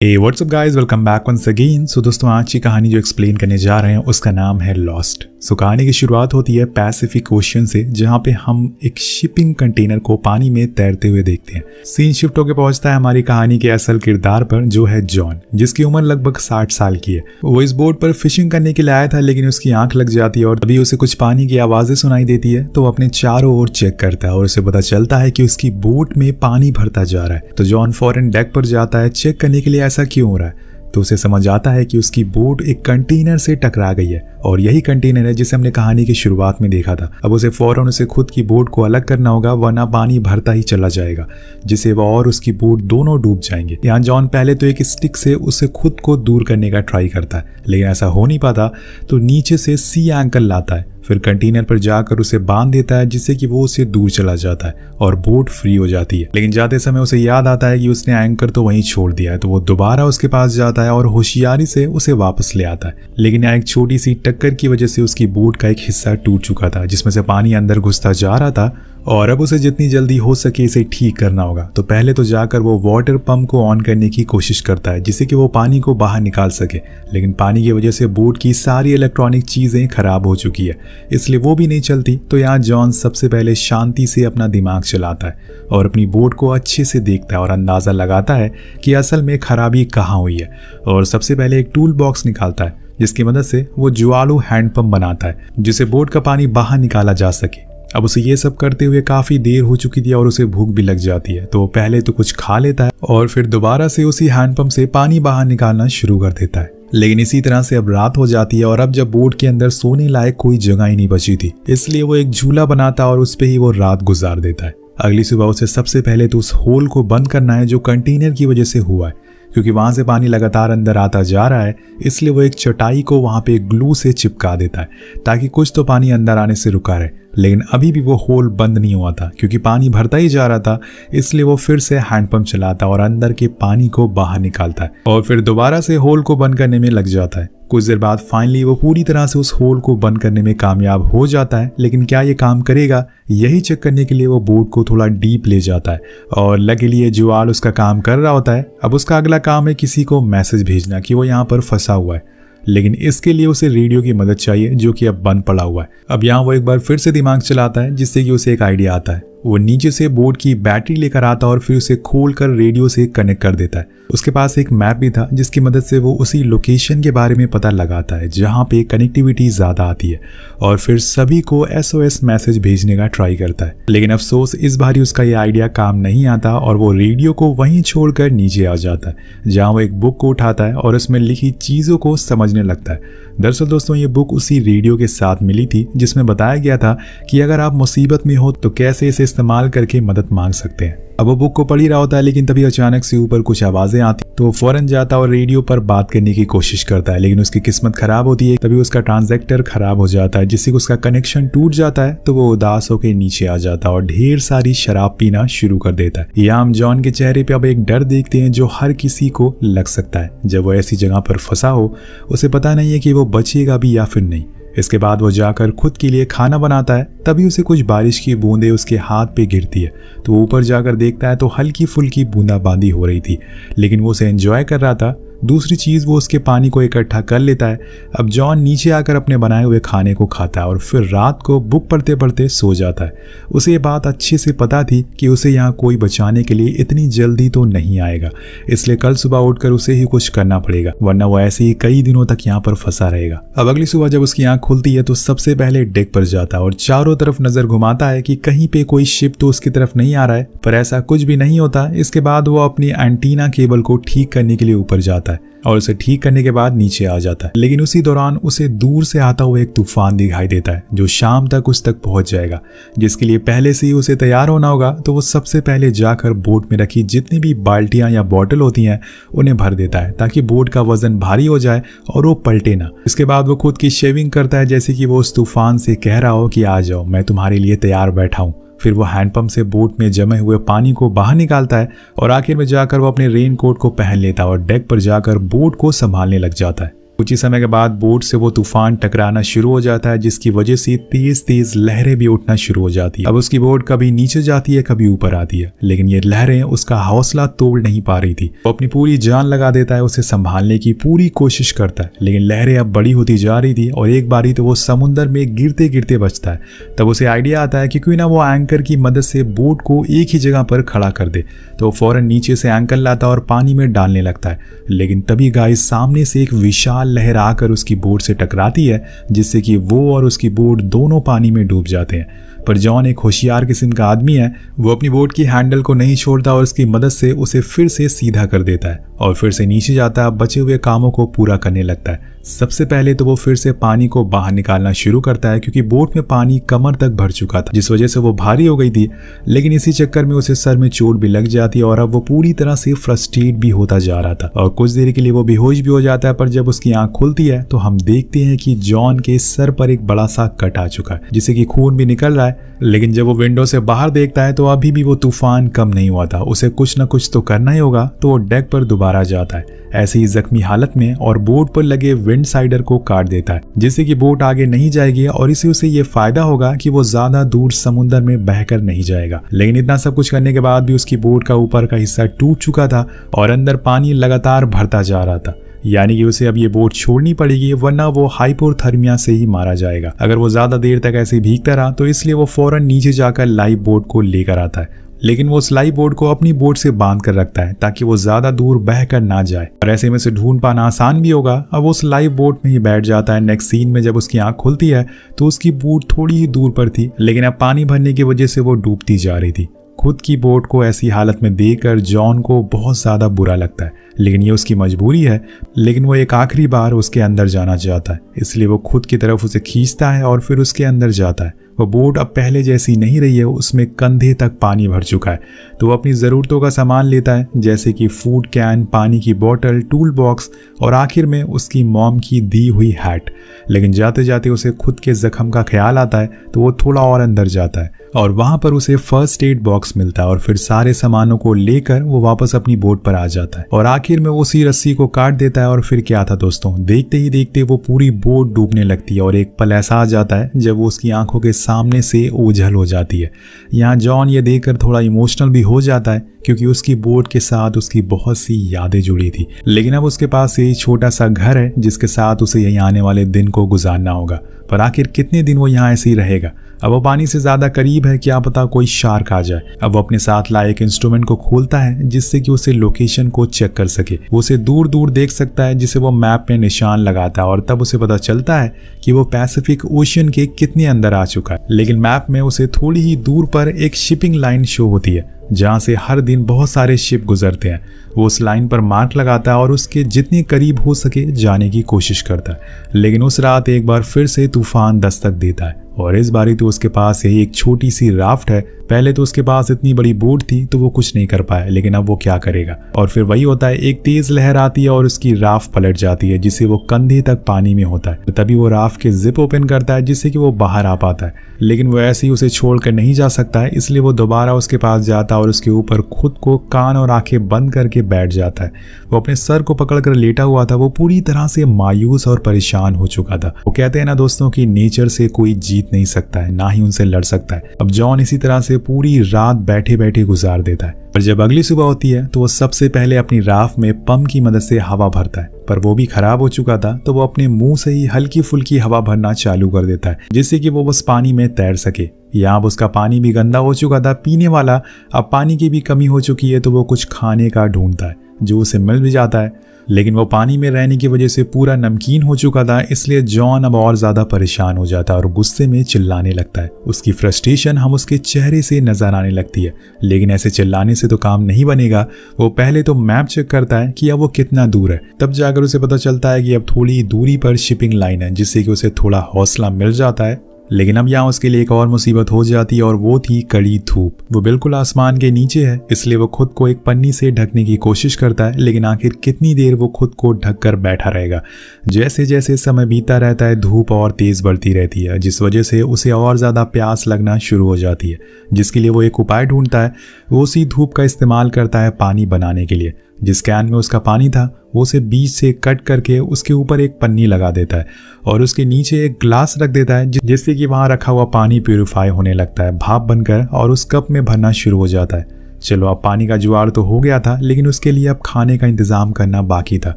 Hey, what's up guys? Welcome back once again. So दोस्तों आज की कहानी जो एक्सप्लेन करने जा रहे हैं उसका नाम है लॉस्ट। सो कहानी की शुरुआत होती है पैसिफिक ओशियन से, जहाँ पे हम एक शिपिंग कंटेनर को पानी में तैरते हुए देखते हैं। सीन शिफ्ट होकर पहुंचता है हमारी कहानी के असल किरदार पर, जो है जॉन, जिसकी उम्र लगभग 60 साल की है। वो इस बोट पर फिशिंग करने के लिए आया था, लेकिन उसकी आंख लग जाती है और तभी उसे कुछ पानी की आवाजें सुनाई देती है। तो वो अपने चारों ओर चेक करता है और उसे पता चलता है कि उसकी बोट में पानी भरता जा रहा है। तो जॉन फौरन डेक पर जाता है चेक करने के लिए ऐसा क्यों हो रहा है। तो उसे समझ आता है कि उसकी बोट एक कंटेनर से टकरा गई है और यही कंटेनर है जिसे हमने कहानी की शुरुआत में देखा था। अब उसे फौरन उसे खुद की बोट को अलग करना होगा, वरना पानी भरता ही चला जाएगा, जिससे वह और उसकी बोट दोनों डूब जाएंगे। यहाँ जॉन पहले तो एक स्टिक से उसे खुद को दूर करने का ट्राई करता है, लेकिन ऐसा हो नहीं पाता। तो नीचे से सी एंकल लाता है, फिर कंटेनर पर जाकर उसे बांध देता है, जिससे कि वो उससे दूर चला जाता है और बोट फ्री हो जाती है। लेकिन जाते समय उसे याद आता है कि उसने एंकर तो वहीं छोड़ दिया है। तो वो दोबारा उसके पास जाता है और होशियारी से उसे वापस ले आता है। लेकिन यहाँ एक छोटी सी टक्कर की वजह से उसकी बोट का एक हिस्सा टूट चुका था, जिसमें से पानी अंदर घुसता जा रहा था और अब उसे जितनी जल्दी हो सके इसे ठीक करना होगा। तो पहले तो जाकर वो वाटर पंप को ऑन करने की कोशिश करता है, जिससे कि वो पानी को बाहर निकाल सके। लेकिन पानी की वजह से बोट की सारी इलेक्ट्रॉनिक चीजें खराब हो चुकी है, इसलिए वो भी नहीं चलती। तो यहाँ जॉन सबसे पहले शांति से अपना दिमाग चलाता है और अपनी बोट को अच्छे से देखता है और अंदाजा लगाता है कि असल में खराबी कहाँ हुई है। और सबसे पहले एक टूल बॉक्स निकालता है, जिसकी मदद से वो ज्वालू हैंडपंप बनाता है, जिससे बोट का पानी बाहर निकाला जा सके। अब उसे ये सब करते हुए काफी देर हो चुकी थी और उसे भूख भी लग जाती है। तो पहले तो कुछ खा लेता है और फिर दोबारा से उसी हैंडपंप से पानी बाहर निकालना शुरू कर देता है। लेकिन इसी तरह से अब रात हो जाती है और अब जब बोट के अंदर सोने लायक कोई जगह ही नहीं बची थी, इसलिए वो एक झूला बनाता और उस पे ही वो रात गुजार देता है। अगली सुबह उसे सबसे पहले तो उस होल को बंद करना है जो कंटेनर की वजह से हुआ है, क्योंकि वहां से पानी लगातार अंदर आता जा रहा है। इसलिए वो एक चटाई को वहां पे ग्लू से चिपका देता है, ताकि कुछ तो पानी अंदर आने से रुका रहे। लेकिन अभी भी वो होल बंद नहीं हुआ था, क्योंकि पानी भरता ही जा रहा था। इसलिए वो फिर से हैंडपंप चलाता और अंदर के पानी को बाहर निकालता है और फिर दोबारा से होल को बंद करने में लग जाता है। कुछ देर बाद फाइनली वो पूरी तरह से उस होल को बंद करने में कामयाब हो जाता है। लेकिन क्या ये काम करेगा, यही चेक करने के लिए वो बोट को थोड़ा डीप ले जाता है और लकीली ये जुआल उसका काम कर रहा होता है। अब उसका अगला काम है किसी को मैसेज भेजना कि वो यहाँ पर फंसा हुआ है, लेकिन इसके लिए उसे रेडियो की मदद चाहिए, जो कि अब बंद पड़ा हुआ है। अब यहाँ वो एक बार फिर से दिमाग चलाता है, जिससे कि उसे एक आइडिया आता है। वो नीचे से बोट की बैटरी लेकर आता और फिर उसे खोलकर रेडियो से कनेक्ट कर देता है। उसके पास एक मैप भी था, जिसकी मदद से वो उसी लोकेशन के बारे में पता लगाता है जहाँ पे कनेक्टिविटी ज्यादा आती है और फिर सभी को SOS मैसेज भेजने का ट्राई करता है। लेकिन अफसोस इस बार उसका ये आइडिया काम नहीं आता और वो रेडियो को वहीं छोड़कर नीचे आ जाता है, जहाँ वो एक बुक को उठाता है और उसमें लिखी चीजों को समझने लगता है। दरअसल दोस्तों ये बुक उसी रेडियो के साथ मिली थी, जिसमें बताया गया था कि अगर आप मुसीबत में हो तो कैसे इसे इस्तेमाल करके मदद मांग सकते हैं। अब वो बुक को पढ़ ही रहा होता है, लेकिन तभी अचानक से ऊपर कुछ आवाजें आती, तो वो फौरन जाता और रेडियो पर बात करने की कोशिश करता है। लेकिन उसकी किस्मत खराब होती है, तभी उसका ट्रांजैक्टर खराब हो जाता है, जिससे उसका कनेक्शन टूट जाता है। तो वो उदास होकर नीचे आ जाता है और ढेर सारी शराब पीना शुरू कर देता है। यहाँ हम जॉन के चेहरे पे अब एक डर देखते हैं जो हर किसी को लग सकता है जब वो ऐसी जगह पर फंसा हो। उसे पता नहीं है कि वो बचेगा भी या फिर नहीं। इसके बाद वो जाकर खुद के लिए खाना बनाता है, तभी उसे कुछ बारिश की बूंदें उसके हाथ पे गिरती है। तो वो ऊपर जाकर देखता है तो हल्की फुल्की बूंदाबांदी हो रही थी, लेकिन वो उसे एंजॉय कर रहा था। दूसरी चीज वो उसके पानी को इकट्ठा कर लेता है। अब जॉन नीचे आकर अपने बनाए हुए खाने को खाता है और फिर रात को बुक पढ़ते पढ़ते सो जाता है। उसे ये बात अच्छे से पता थी कि उसे यहाँ कोई बचाने के लिए इतनी जल्दी तो नहीं आएगा, इसलिए कल सुबह उठकर उसे ही कुछ करना पड़ेगा, वरना वो ऐसे ही कई दिनों तक यहाँ पर फंसा रहेगा। अब अगली सुबह जब उसकी आंख खुलती है तो सबसे पहले डेक पर जाता है और चारों तरफ नजर घुमाता है कि कहीं पे कोई शिप तो उसकी तरफ नहीं आ रहा है, पर ऐसा कुछ भी नहीं होता। इसके बाद वो अपनी एंटीना केबल को ठीक करने के लिए ऊपर जाता है और उसे ठीक करने के बाद नीचे आ जाता है। लेकिन उसी दौरान उसे दूर से आता हुआ एक तूफान दिखाई देता है, जो शाम तक उस तक पहुंच जाएगा, जिसके लिए पहले से ही उसे तैयार होना होगा। तो वो सबसे पहले जाकर बोट में रखी जितनी भी बाल्टियां या बॉटल होती हैं उन्हें भर देता है, ताकि बोट का वजन भारी हो जाए और वो पलटे ना। इसके बाद वो खुद की शेविंग करता है, जैसे कि वो उस तूफान से कह रहा हो कि आ जाओ, मैं तुम्हारे लिए तैयार बैठा हूँ। फिर वो हैंडपंप से बोट में जमे हुए पानी को बाहर निकालता है और आखिर में जाकर वो अपने रेन कोट को पहन लेता है और डेक पर जाकर बोट को संभालने लग जाता है। कुछ ही समय के बाद बोट से वो तूफान टकराना शुरू हो जाता है, जिसकी वजह से तेज तेज लहरें भी उठना शुरू हो जाती है। अब उसकी बोट कभी नीचे जाती है, कभी ऊपर आती है, लेकिन ये लहरें उसका हौसला तोड़ नहीं पा रही थी। वो अपनी पूरी जान लगा देता है, उसे संभालने की पूरी कोशिश करता है, लेकिन लहरें अब बड़ी होती जा रही थी और एक बारी तो वो समुद्र में गिरते गिरते बचता है। तब उसे आइडिया आता है कि क्यों ना वो एंकर की मदद से बोट को एक ही जगह पर खड़ा कर दे। तो वो फौरन नीचे से एंकर लाता है और पानी में डालने लगता है, लेकिन तभी गाइस सामने से एक विशाल लहर आकर उसकी बोट से टकराती है, जिससे कि वो और उसकी बोट दोनों पानी में डूब जाते हैं। पर जॉन एक होशियार किस्म का आदमी है, वो अपनी बोट की हैंडल को नहीं छोड़ता और उसकी मदद से उसे फिर से सीधा कर देता है और फिर से नीचे जाता है, बचे हुए कामों को पूरा करने लगता है। सबसे पहले तो वो फिर से पानी को बाहर निकालना शुरू करता है, क्योंकि बोट में पानी कमर तक भर चुका था, जिस वजह से वो भारी हो गई थी। लेकिन इसी चक्कर में उसे सर में चोट भी लग जाती है और अब वो पूरी तरह से फ्रस्ट्रेट भी होता जा रहा था और कुछ देर के लिए वो बेहोश भी हो जाता है। पर जब उसकी आंख खुलती है तो हम देखते हैं कि जॉन के सर पर एक बड़ा सा कट आ चुका है, जिससे कि खून भी निकल रहा है। लेकिन जब वो विंडो से बाहर देखता है तो अभी भी वो तूफान कम नहीं हुआ था। उसे कुछ न कुछ तो करना ही होगा, तो वो डेक पर दोबारा जाता है ऐसे ही जख्मी हालत में और बोट पर लगे विंड साइडर को काट देता है, जिससे कि बोट आगे नहीं जाएगी और इससे उसे ये फायदा होगा कि वो ज्यादा दूर समुद्र में बहकर नहीं जाएगा। लेकिन इतना सब कुछ करने के बाद भी उसकी बोट का ऊपर का हिस्सा टूट चुका था और अंदर पानी लगातार भरता जा रहा था, यानी कि उसे अब ये बोट छोड़नी पड़ेगी, वरना वो हाइपोथर्मिया से ही मारा जाएगा अगर वो ज्यादा देर तक ऐसे भीगता रहा। तो इसलिए वो फौरन नीचे जाकर लाइव बोट को लेकर आता है, लेकिन वो उस लाइव बोट को अपनी बोट से बांध कर रखता है ताकि वो ज्यादा दूर बह कर ना जाए और ऐसे में से ढूंढ पाना आसान भी होगा। अब वो उस लाइव बोट में ही बैठ जाता है। नेक्स्ट सीन में जब उसकी आंख खुलती है तो उसकी बोट थोड़ी ही दूर पर थी, लेकिन अब पानी भरने की वजह से वो डूबती जा रही थी। खुद की बोट को ऐसी हालत में देखकर जॉन को बहुत ज्यादा बुरा लगता है, लेकिन ये उसकी मजबूरी है। लेकिन वो एक आखिरी बार उसके अंदर जाना चाहता है, इसलिए वो खुद की तरफ उसे खींचता है और फिर उसके अंदर जाता है। वो बोट अब पहले जैसी नहीं रही है, उसमें कंधे तक पानी भर चुका है। तो वो अपनी ज़रूरतों का सामान लेता है, जैसे कि फूड कैन, पानी की बोतल, टूल बॉक्स और आखिर में उसकी मॉम की दी हुई हैट। लेकिन जाते जाते उसे खुद के जख्म का ख्याल आता है, तो वो थोड़ा और अंदर जाता है और वहां पर उसे फर्स्ट एड बॉक्स मिलता है और फिर सारे सामानों को लेकर वो वापस अपनी बोट पर आ जाता है और आखिर में उसी रस्सी को काट देता है। और फिर क्या था दोस्तों, देखते ही देखते वो पूरी बोट डूबने लगती है और एक पल ऐसा आ जाता है जब वो उसकी आंखों के सामने से ओझल हो जाती है। यहाँ जॉन ये देखकर थोड़ा इमोशनल भी हो जाता है, क्योंकि उसकी बोट के साथ उसकी बहुत सी यादें जुड़ी थी। लेकिन अब उसके पास यही छोटा सा घर है जिसके साथ उसे यहीं आने वाले दिन को गुजारना होगा। पर आखिर कितने दिन वो यहाँ ऐसे ही रहेगा। अब वो पानी से ज्यादा करीब है, क्या पता कोई शार्क आ जाए। अब वो अपने साथ लाए एक इंस्ट्रूमेंट को खोलता है जिससे कि उसे लोकेशन को चेक कर सके। वो उसे दूर दूर देख सकता है, जिसे वो मैप में निशान लगाता है और तब उसे पता चलता है कि वो पैसिफिक ओशियन के कितने अंदर आ चुका है। लेकिन मैप में उसे थोड़ी ही दूर पर एक शिपिंग लाइन शो होती है जहां से हर दिन बहुत सारे शिप गुजरते हैं। वो उस लाइन पर मार्क लगाता है और उसके जितने करीब हो सके जाने की कोशिश करता है। लेकिन उस रात एक बार फिर से तूफान दस्तक देता है और इस बारी तो उसके पास यही एक छोटी सी राफ्ट है। पहले तो उसके पास इतनी बड़ी बोट थी तो वो कुछ नहीं कर पाया, लेकिन अब वो क्या करेगा। और फिर वही होता है, एक तेज लहर आती है और उसकी राफ्ट पलट जाती है, जिससे वो कंधे तक पानी में होता है। तभी वो राफ्ट के जिप ओपन करता है जिससे कि वो बाहर आ पाता है, लेकिन वो ऐसे ही उसे छोड़कर नहीं जा सकता है, इसलिए वो दोबारा उसके पास जाता है और उसके ऊपर खुद को कान और आंखें बंद करके बैठ जाता है। वो अपने सर को पकड़कर लेटा हुआ था। वो पूरी तरह से मायूस और परेशान हो चुका था। वो कहते हैं ना दोस्तों कि नेचर से कोई जीत नहीं सकता है, ना ही उनसे लड़ सकता है। अब जॉन इसी तरह से पूरी रात बैठे बैठे गुजार देता है। पर जब अगली सुबह होती है तो वो सबसे पहले अपनी राफ्ट में पंप की मदद से हवा भरता है, पर वो भी खराब हो चुका था। तो वो अपने मुंह से ही हल्की फुल्की हवा भरना चालू कर देता है, जिससे कि वो बस पानी में तैर सके। यहाँ उसका पानी भी गंदा हो चुका था पीने वाला। अब पानी की भी कमी हो चुकी है, तो वो कुछ खाने का ढूंढता है जो उसे मिल भी जाता है, लेकिन वो पानी में रहने की वजह से पूरा नमकीन हो चुका था। इसलिए जॉन अब और ज्यादा परेशान हो जाता है और गुस्से में चिल्लाने लगता है। उसकी फ्रस्ट्रेशन हम उसके चेहरे से नजर आने लगती है, लेकिन ऐसे चिल्लाने से तो काम नहीं बनेगा। वो पहले तो मैप चेक करता है कि अब वो कितना दूर है। तब जाकर उसे पता चलता है कि अब थोड़ी दूरी पर शिपिंग लाइन है, जिससे कि उसे थोड़ा हौसला मिल जाता है। लेकिन अब यहाँ उसके लिए एक और मुसीबत हो जाती है और वो थी कड़ी धूप। वो बिल्कुल आसमान के नीचे है, इसलिए वो खुद को एक पन्नी से ढकने की कोशिश करता है, लेकिन आखिर कितनी देर वो खुद को ढककर बैठा रहेगा। जैसे जैसे समय बीता रहता है धूप और तेज बढ़ती रहती है, जिस वजह से उसे और ज्यादा प्यास लगना शुरू हो जाती है, जिसके लिए वो एक उपाय ढूंढता है। वो उसी धूप का इस्तेमाल करता है पानी बनाने के लिए। जिस कैन में उसका पानी था वो उसे बीच से कट करके उसके ऊपर एक पन्नी लगा देता है और उसके नीचे एक ग्लास रख देता है, जिससे कि वहाँ रखा हुआ पानी प्यूरिफाई होने लगता है भाप बनकर और उस कप में भरना शुरू हो जाता है। चलो अब पानी का जुगाड़ तो हो गया था, लेकिन उसके लिए अब खाने का इंतजाम करना बाकी था,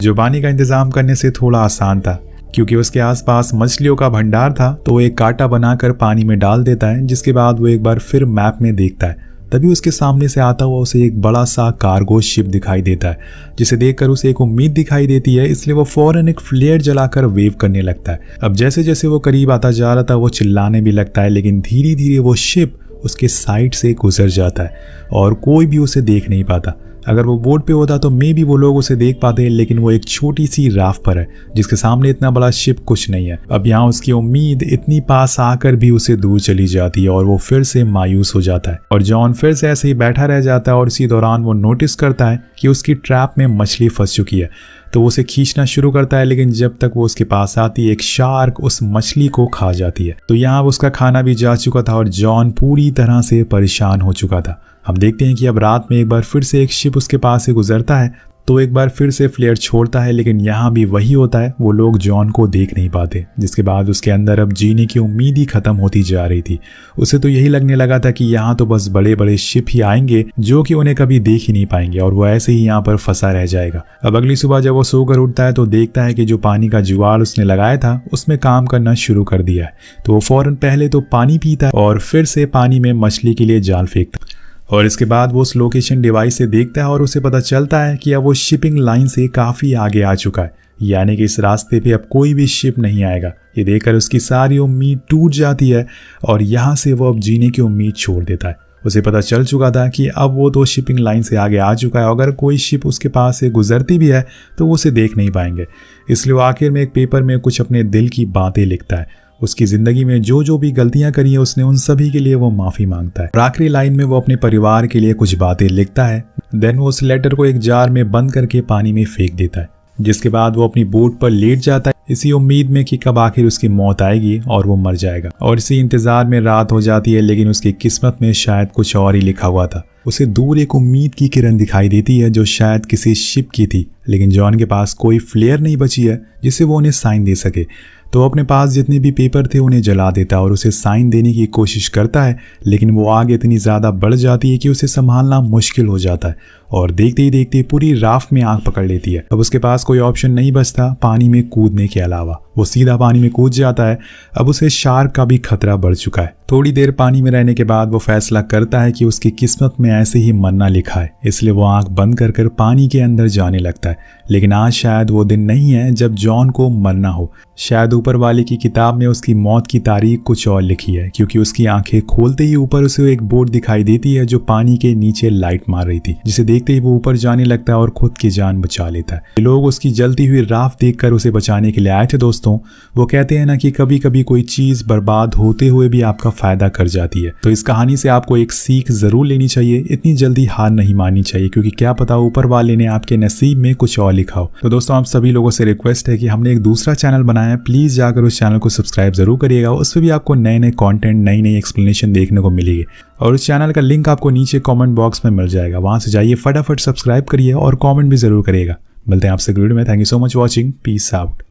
जो पानी का इंतजाम करने से थोड़ा आसान था क्योंकि उसके आसपास मछलियों का भंडार था। तो वो एक कांटा बनाकर पानी में डाल देता है, जिसके बाद वो एक बार फिर मैप में देखता है। तभी उसके सामने से आता हुआ उसे एक बड़ा सा कार्गो शिप दिखाई देता है, जिसे देखकर उसे एक उम्मीद दिखाई देती है, इसलिए वो फौरन एक फ्लेयर जलाकर वेव करने लगता है। अब जैसे जैसे वो करीब आता जा रहा था वो चिल्लाने भी लगता है, लेकिन धीरे धीरे वो शिप उसके साइड से गुजर जाता है और कोई भी उसे देख नहीं पाता। अगर वो बोट पे होता तो मे भी वो लोग उसे देख पाते, लेकिन वो एक छोटी सी राफ्ट पर है जिसके सामने इतना बड़ा शिप कुछ नहीं है। अब यहाँ उसकी उम्मीद इतनी पास आकर भी उसे दूर चली जाती है और वो फिर से मायूस हो जाता है और जॉन फिर से ऐसे ही बैठा रह जाता है और इसी दौरान वो नोटिस करता है कि उसकी ट्रैप में मछली फंस चुकी है। तो वो उसे खींचना शुरू करता है, लेकिन जब तक वो उसके पास आती है एक शार्क उस मछली को खा जाती है। तो यहाँ उसका खाना भी जा चुका था और जॉन पूरी तरह से परेशान हो चुका था। हम देखते हैं कि अब रात में एक बार फिर से एक शिप उसके पास से गुजरता है, तो एक बार फिर से फ्लेयर छोड़ता है, लेकिन यहाँ भी वही होता है, वो लोग जॉन को देख नहीं पाते। जिसके बाद उसके अंदर अब जीने की उम्मीद ही खत्म होती जा रही थी। उसे तो यही लगने लगा था कि यहाँ तो बस बड़े बड़े शिप ही आएंगे जो कि उन्हें कभी देख ही नहीं पाएंगे और वो ऐसे ही यहाँ पर फंसा रह जाएगा। अब अगली सुबह जब वो सोकर उठता है तो देखता है कि जो पानी का जुगाड़ उसने लगाया था उसमें काम करना शुरू कर दिया है। तो वो फौरन पहले तो पानी पीता है और फिर से पानी में मछली के लिए जाल फेंकता है और इसके बाद वो उस लोकेशन डिवाइस से देखता है और उसे पता चलता है कि अब वो शिपिंग लाइन से काफ़ी आगे आ चुका है, यानी कि इस रास्ते पे अब कोई भी शिप नहीं आएगा। ये देखकर उसकी सारी उम्मीद टूट जाती है और यहाँ से वो अब जीने की उम्मीद छोड़ देता है। उसे पता चल चुका था कि अब वो तो शिपिंग लाइन से आगे आ चुका है, अगर कोई शिप उसके पास से गुजरती भी है तो वो उसे देख नहीं पाएंगे। इसलिए वो आखिर में एक पेपर में कुछ अपने दिल की बातें लिखता है। उसकी जिंदगी में जो भी गलतियां करी है उसने उन सभी के लिए वो माफी मांगता है। और आखिरी लाइन में वो अपने परिवार के लिए कुछ बातें लिखता है। देन वो उस लेटर को एक जार में बंद करके पानी में फेंक देता है, जिसके बाद वो अपनी बोट पर लेट जाता है इसी उम्मीद में कि कब आखिर उसकी मौत आएगी और वो मर जाएगा। और इसी इंतजार में रात हो जाती है, लेकिन उसकी किस्मत में शायद कुछ और ही लिखा हुआ था। उसे दूर एक उम्मीद की किरण दिखाई देती है जो शायद किसी शिप की थी, लेकिन जॉन के पास कोई फ्लेयर नहीं बची है जिससे वो उन्हें साइन दे सके। तो अपने पास जितने भी पेपर थे उन्हें जला देता है और उसे साइन देने की कोशिश करता है, लेकिन वो आग इतनी ज़्यादा बढ़ जाती है कि उसे संभालना मुश्किल हो जाता है और देखते ही देखते पूरी राफ्ट में आग पकड़ लेती है। अब उसके पास कोई ऑप्शन नहीं बचता पानी में कूदने के अलावा। वो सीधा पानी में कूद जाता है। अब उसे शार्क का भी खतरा बढ़ चुका है। थोड़ी देर पानी में रहने के बाद वो फैसला करता है कि उसकी किस्मत में ऐसे ही मरना लिखा है, इसलिए वो आंख बंद कर कर पानी के अंदर जाने लगता है। लेकिन आज शायद वो दिन नहीं है जब जॉन को मरना हो। शायद ऊपर वाले की किताब में उसकी मौत की तारीख कुछ और लिखी है, क्योंकि उसकी आंखें खोलते ही ऊपर उसे एक बोर्ड दिखाई देती है जो पानी के नीचे लाइट मार रही थी, जिसे देखते ही वो ऊपर जाने लगता है और खुद की जान बचा लेता है। लोग उसकी जलती हुई राफ्ट देखकर उसे बचाने के लिए आए थे। दोस्तों, वो कहते हैं ना कि कभी कभी कोई चीज बर्बाद होते हुए भी आपका फायदा कर जाती है। तो इस कहानी से आपको एक सीख जरूर लेनी चाहिए, इतनी जल्दी हार नहीं माननी चाहिए, क्योंकि क्या पता ऊपर वाले ने आपके नसीब में कुछ और लिखा हो। तो दोस्तों, आप सभी लोगों से रिक्वेस्ट है कि हमने एक दूसरा चैनल बनाया है, प्लीज जाकर उस चैनल को सब्सक्राइब जरूर करिएगा। उस पर भी आपको नए नए कंटेंट, नई नई एक्सप्लेनेशन देखने को मिलेगी और उस चैनल का लिंक आपको नीचे कमेंट बॉक्स में मिल जाएगा। वहां से जाइए, फटाफट सब्सक्राइब करिए और कमेंट भी जरूर करिएगा। मिलते हैं आपसे अगली वीडियो में। Thank you so much watching. Peace out.